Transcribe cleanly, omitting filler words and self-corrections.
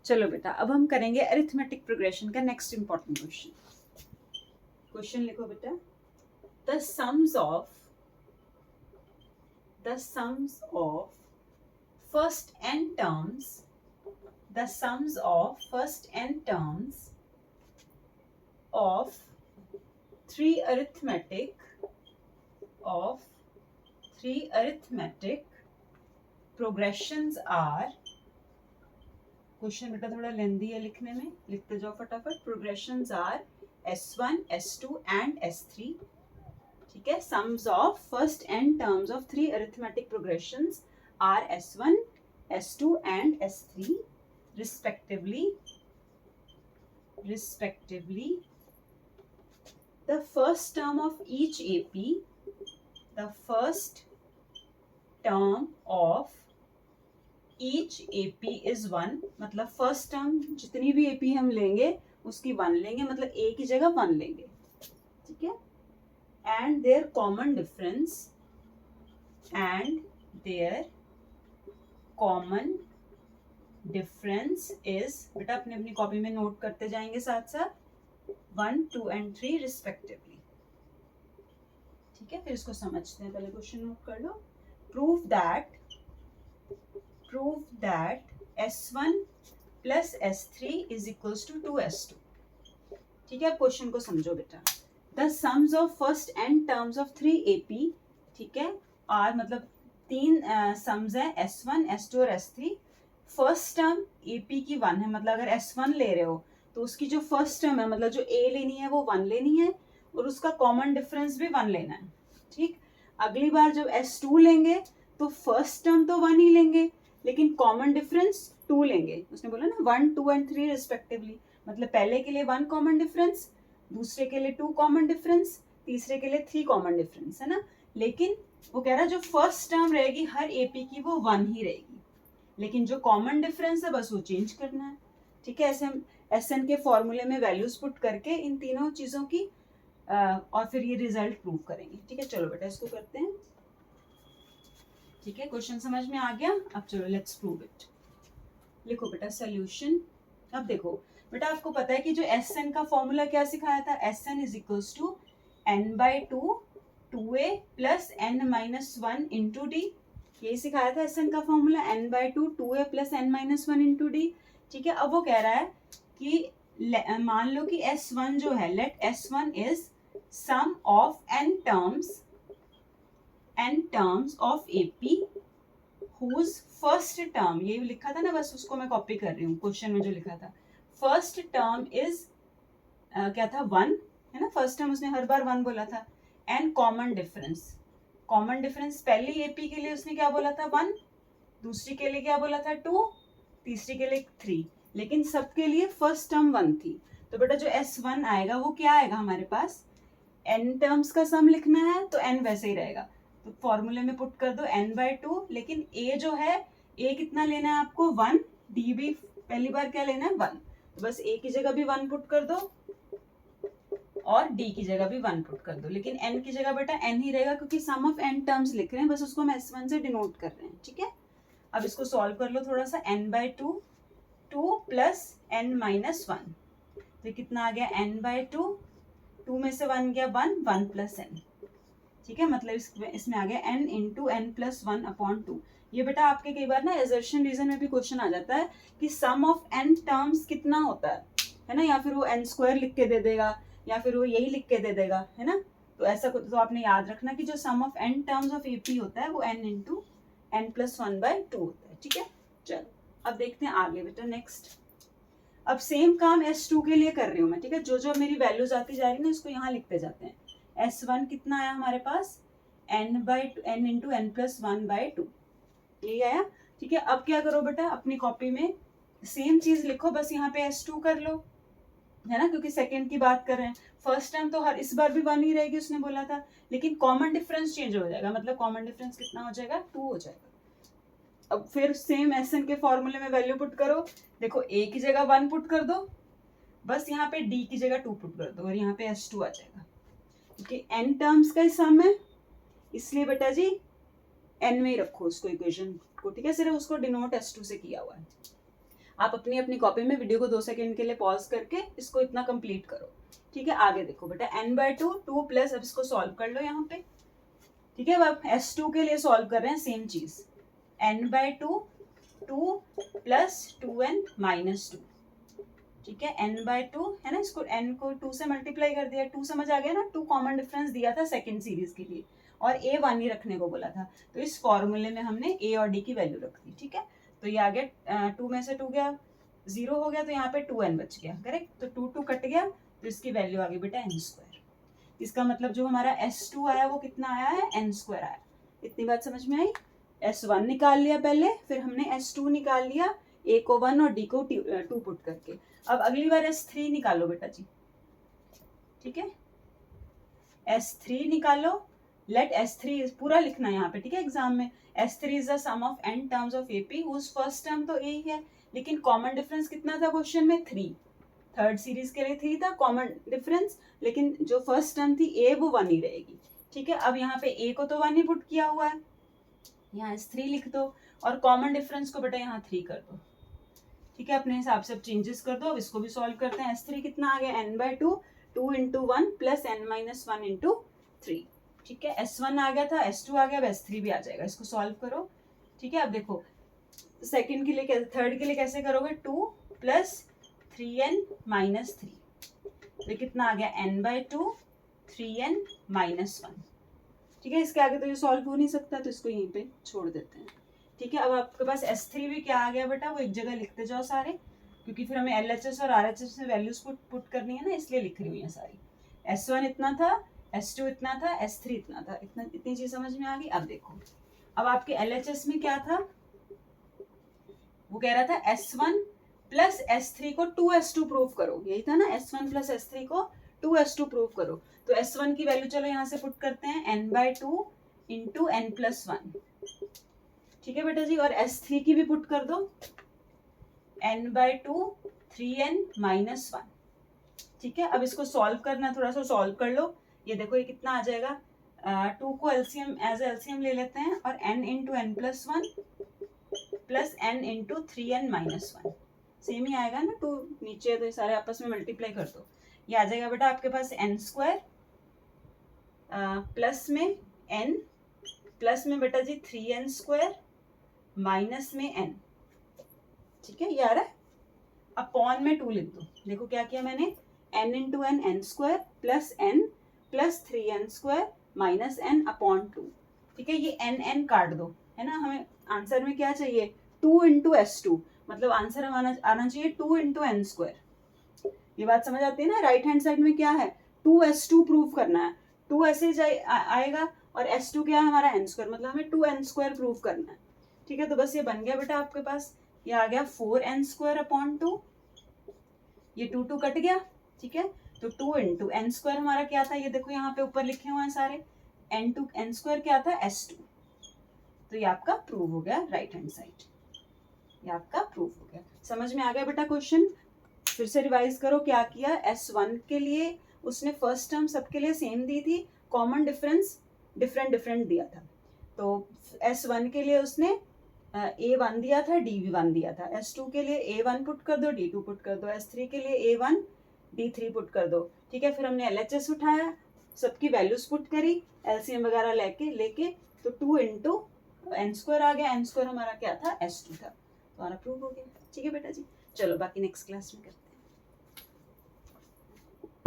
चलो बेटा, अब हम करेंगे अरिथमेटिक प्रोग्रेशन का नेक्स्ट इंपॉर्टेंट क्वेश्चन। क्वेश्चन लिखो बेटा, the sums of first n terms the sums of first n terms of three arithmetic progressions are, question बेटा थोड़ा लेंदी है लिखने में, लिखते जाओ फटाफट। Progressions are S1, S2 and S3। ठीक है, sums of first n terms of three arithmetic progressions are S1, S2 and S3 respectively. The first term of each AP, the first term of each AP is 1। मतलब first term जितनी भी AP हम लेंगे उसकी 1 लेंगे, मतलब A की जगह 1 लेंगे। ठीक है, and their common difference is, बेटा अपनी अपनी कॉपी में नोट करते जाएंगे साथ साथ, 1, 2 एंड 3 रिस्पेक्टिवली। ठीक है, फिर इसको समझते हैं। पहले क्वेश्चन नोट कर लो। Prove that S1 plus S3 is equals to 2S2। ठीक है, अब क्वेश्चन को समझो बेटा। The sums of first n terms of 3 AP, ठीक है, आर मतलब 3 सम्स है S1, S2 और S3। फर्स्ट टर्म AP की 1 है, मतलब अगर S1 ले रहे हो तो उसकी जो फर्स्ट टर्म है, मतलब जो A लेनी है वो 1 लेनी है और उसका कॉमन डिफरेंस भी 1 लेना है। ठीक, अगली बार जब S2 लेंगे तो फर्स्ट टर्म तो 1 ही लेंगे लेकिन कॉमन डिफरेंस 2 लेंगे। उसने बोला ना 1, 2 एंड 3 रिस्पेक्टिवली, मतलब पहले के लिए 1 कॉमन डिफरेंस, दूसरे के लिए 2 कॉमन डिफरेंस, तीसरे के लिए 3 कॉमन डिफरेंस, है ना। लेकिन वो कह रहा है जो फर्स्ट टर्म रहेगी हर AP की वो 1 ही रहेगी, लेकिन जो कॉमन डिफरेंस है बस वो चेंज करना है। ठीक है, ऐसे हम SN के फॉर्मूले में वैल्यूज पुट करके इन तीनों चीजों की और फिर ये रिजल्ट प्रूव करेंगे। ठीक है, चलो बेटा इसको करते हैं। ठीक है, क्वेश्चन समझ में आ गया। अब चलो लेट्स प्रूव इट। लिखो बेटा सोल्यूशन। अब देखो बेटा, आपको पता है कि जो SN का फॉर्मूला क्या सिखाया था, SN is equals to n/2 2a plus n-1 into d. यही सिखाया था SN का formula, n/2 2a plus n-1 into D. ठीक है, अब वो कह रहा है कि मान लो कि S1 जो है, let S1 is sum of n terms of AP whose first term, ये लिखा था ना, बस उसको मैं कॉपी कर रही हूँ, क्वेश्चन में जो लिखा था। फर्स्ट टर्म इज क्या था, 1, है ना। फर्स्ट टर्म उसने हर बार 1 बोला था। एंड कॉमन डिफरेंस पहली AP के लिए उसने क्या बोला था, 1, दूसरी के लिए क्या बोला था, 2, तीसरी के लिए 3, लेकिन सबके लिए फर्स्ट टर्म 1 थी। तो बेटा जो S1 आएगा वो क्या आएगा हमारे पास, n टर्म्स का सम लिखना है तो n वैसे ही रहेगा, तो फॉर्मूले में पुट कर दो n/2, लेकिन a जो है, a कितना लेना है आपको, 1, d भी पहली बार क्या लेना है, 1, तो बस a की जगह भी 1 पुट कर दो और d की जगह भी 1 पुट कर दो, लेकिन n की जगह बेटा n ही रहेगा क्योंकि सम ऑफ n टर्म्स लिख रहे हैं, बस उसको हम S1 से डिनोट कर रहे हैं। ठीक है, अब इसको सॉल्व कर लो थोड़ा सा। n/2 2 प्लस n-1, तो कितना आ गया, n/2, 2 में से 1 गया 1, 1 प्लस n। ठीक है, मतलब इसमें आ गया n into n plus 1 upon 2। ये बेटा आपके कई बार ना एजर्शन रीजन में भी क्वेश्चन आ जाता है कि सम ऑफ n टर्म्स कितना होता है ना, या फिर वो n² लिख के दे देगा या फिर वो यही लिख के दे देगा, है ना। तो ऐसा कुछ तो आपने याद रखना कि जो sum of n terms of AP होता है वो n इंटू n प्लस 1/2 होता है। ठीक है, चलो अब देखते हैं आगे बेटा। नेक्स्ट, अब सेम काम S2 के लिए कर रही हूँ मैं। ठीक है, जो जो मेरी वैल्यूज आती जा रही है ना, इसको यहाँ लिखते जाते हैं। S1 कितना आया हमारे पास, n इंटू n प्लस 1/2, यही आया। ठीक है, अब क्या करो बेटा, अपनी कॉपी में सेम चीज लिखो, बस यहाँ पे S2 कर लो, है ना, क्योंकि सेकंड की बात कर रहे हैं। फर्स्ट टाइम तो हर इस बार भी 1 ही रहेगी उसने बोला था, लेकिन कॉमन डिफरेंस चेंज हो जाएगा, मतलब कॉमन डिफरेंस कितना हो जाएगा, 2 हो जाएगा। अब फिर सेम SN के फॉर्मूले में वैल्यू पुट करो। देखो A की जगह 1 पुट कर दो, बस यहाँ पे D की जगह 2 पुट कर दो और यहाँ पे S2 आ जाएगा, क्योंकि n टर्म्स का सम है, इसलिए बेटा जी n में ही रखो उसको, इक्वेशन को। ठीक है, सिर्फ उसको डिनोट S2 से किया हुआ है। आप अपनी अपनी कॉपी में वीडियो को 2 सेकंड के लिए पॉज करके इसको इतना कंप्लीट करो। ठीक है, आगे देखो बेटा, n/2 2 प्लस, अब इसको सॉल्व कर लो यहाँ पे। ठीक है, अब आप S2 के लिए सॉल्व कर रहे हैं सेम चीज, n/2 2 प्लस 2n माइनस 2। ठीक है, n/2 है ना, इसको n को 2 से मल्टीप्लाई कर दिया, 2 समझ आ गया ना, 2 कॉमन डिफरेंस दिया था सेकंड सीरीज के लिए और a 1 ही रखने को बोला था, तो इस फॉर्मूले में हमने a और d की वैल्यू रख दी। ठीक है, तो ये आ गया 2 में से 2 गया 0 हो गया, तो यहाँ पे 2n बच गया, करेक्ट। तो 2 2 कट गया, तो इसकी वैल्यू आ गई बेटा n²। इसका मतलब जो हमारा S2 आया वो कितना आया है, n² आया। इतनी बात समझ में आई। S1 निकाल लिया पहले, फिर हमने S2 निकाल लिया, a को 1 और d को 2 पुट करके। अब अगली बार S3 निकालो बेटा जी। ठीक है, S3 निकालो, लेट S3 पूरा लिखना है यहाँ पे, ठीक है, एग्जाम में। S3 is the sum of n terms of AP whose first term तो a ही है, लेकिन कॉमन डिफरेंस कितना था क्वेश्चन में, 3। थर्ड सीरीज के लिए 3 था कॉमन डिफरेंस, लेकिन जो फर्स्ट टर्म थी a वो 1 ही रहेगी। ठीक है, अब यहाँ पे a को तो 1 ही पुट किया हुआ है, यहाँ S3 लिख दो और कॉमन डिफरेंस को बेटा यहाँ 3 कर दो। ठीक है, अपने हिसाब से अब चेंजेस कर दो। अब इसको भी सॉल्व करते हैं। S3 कितना आ गया, n/2 2 into 1 plus n-1 into 3। ठीक है, S1 आ गया था, S2 आ गया, अब S3 भी आ जाएगा। इसको सॉल्व करो। ठीक है, अब देखो सेकंड के लिए, थर्ड के लिए कैसे करोगे, 2 प्लस 3n माइनस 3, तो कितना आ गया, n/2 3n माइनस 1। ठीक है, इसके आगे तो ये सॉल्व हो नहीं सकता, तो इसको यहीं पे छोड़ देते हैं। ठीक है, अब आपके पास S3 भी क्या आ गया बेटा, वो एक जगह लिखते जाओ सारे, क्योंकि फिर हमें LHS और RHS में वैल्यूज पुट करनी है ना, इसलिए लिख रही हूँ ये सारी। S1 इतना था, S2 इतना था, S3 इतना था, इतनी चीज समझ में आ गई। अब देखो, अब आपके LHS में क्या था, वो कह रहा था S1 प्लस S3 को 2S2 प्रूव करो, यही था ना, S1 प्लस S3 को 2S2 प्रूव करो। तो S1 की वैल्यू चलो यहाँ से पुट करते हैं, n/2 इंटू n+1। ठीक है बेटा जी, और S3 की भी पुट कर दो, n/2 3n माइनस 1। ठीक है, अब इसको सॉल्व करना, थोड़ा सा सॉल्व कर लो। ये देखो ये कितना आ जाएगा, 2 को एलसीएम एज एलसीएम ले लेते हैं, और n into n+1 plus n into 3n minus 1, same ही आएगा ना, 2 नीचे है तो ये सारे आपस में मल्टीप्लाई कर दो। ये आ जाएगा बेटा आपके पास n² प्लस में n, प्लस में बेटा जी 3n² माइनस में n। ठीक है, ये आ रहा है। अपॉन में 2 लिख दो। देखो क्या किया मैंने, n into n n² plus n plus 3n² minus n upon 2। ठीक है, ये n काट दो, है ना, हमें आंसर में क्या चाहिए, 2 इंटू S2, मतलब आंसर हमारा आना चाहिए 2 इंटू n²। ये बात समझ आती है ना। राइट हैंड साइड में क्या है, 2S2 प्रूव करना है, 2 ऐसे आएगा, और S2 क्या है हमारा n², मतलब हमें 2n² प्रूव करना है। ठीक है, तो बस ये बन गया बेटा आपके पास, ये आ गया 4n² अपॉन 2, ये 2 2 कट गया। ठीक है, तो 2 इंटू n² हमारा क्या था, ये देखो यहाँ पे ऊपर लिखे हुए हैं सारे, n² क्या था, S2। तो ये आपका प्रूव हो गया राइट हैंड साइड, ये आपका प्रूव हो गया। समझ में आ गया बेटा क्वेश्चन। फिर से रिवाइज करो क्या किया, S1 के लिए उसने फर्स्ट टर्म सबके लिए सेम दी थी, कॉमन डिफरेंस डिफरेंट डिफरेंट दिया था। तो S1 के लिए उसने A1 दिया था, D भी 1 दिया था। S2 के लिए A1 पुट कर दो, D2 पुट कर दो। S3 के लिए A1 D3 पुट कर दो। ठीक है, फिर हमने LHS उठाया, सबकी वैल्यूज पुट करी, LCM वगैरह लेके तो 2 इंटू n² आ गया, n² हमारा क्या था, S2 था, तो हमारा प्रूव हो गया। ठीक है बेटा जी, चलो बाकी नेक्स्ट क्लास में करते हैं।